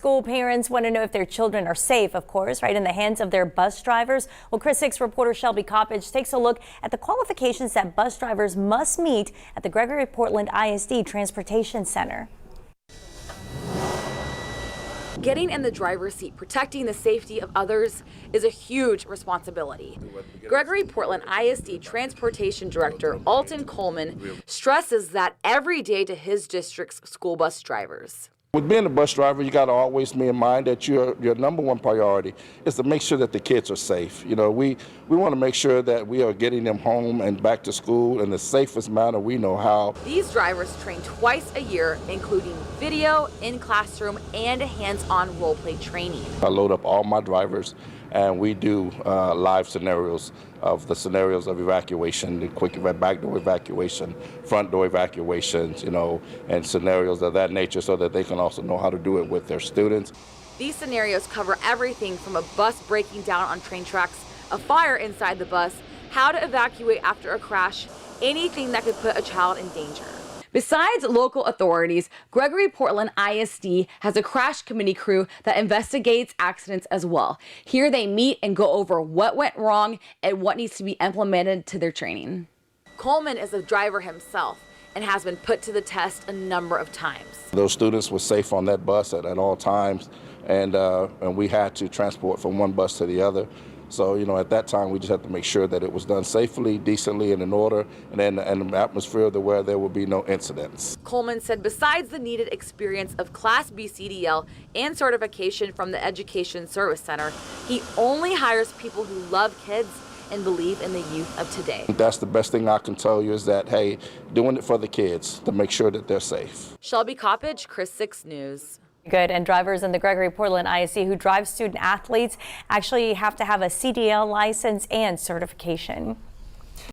school parents want to know if their children are safe, of course, right in the hands of their bus drivers. Well, Chris 6 reporter Shelby Coppage takes a look at the qualifications that bus drivers must meet at the Gregory Portland ISD Transportation Center. Getting in the driver's seat, protecting the safety of others is a huge responsibility. Gregory Portland ISD Transportation Director Alton Coleman stresses that every day to his district's school bus drivers. With being a bus driver, you got to always be in mind that your number one priority is to make sure that the kids are safe. You know, we want to make sure that we are getting them home and back to school in the safest manner we know how. These drivers train twice a year, including video, in-classroom, and hands-on role-play training. I load up all my drivers and we do live scenarios of evacuation, the quick back door evacuation, front door evacuations, you know, and scenarios of that nature so that they can also know how to do it with their students. These scenarios cover everything from a bus breaking down on train tracks, a fire inside the bus, how to evacuate after a crash, anything that could put a child in danger. Besides local authorities, Gregory Portland ISD has a crash committee crew that investigates accidents as well. Here they meet and go over what went wrong and what needs to be implemented to their training. Coleman is a driver himself and has been put to the test a number of times. Those students were safe on that bus at all times, and we had to transport from one bus to the other. So, you know, at that time, we just had to make sure that it was done safely, decently, and in order, and in an atmosphere where there would be no incidents. Coleman said besides the needed experience of Class B CDL and certification from the Education Service Center, he only hires people who love kids and believe in the youth of today. That's the best thing I can tell you is that, hey, doing it for the kids to make sure that they're safe. Shelby Coppage, Chris 6 News. Good. And drivers in the Gregory Portland ISD who drive student athletes actually have to have a CDL license and certification.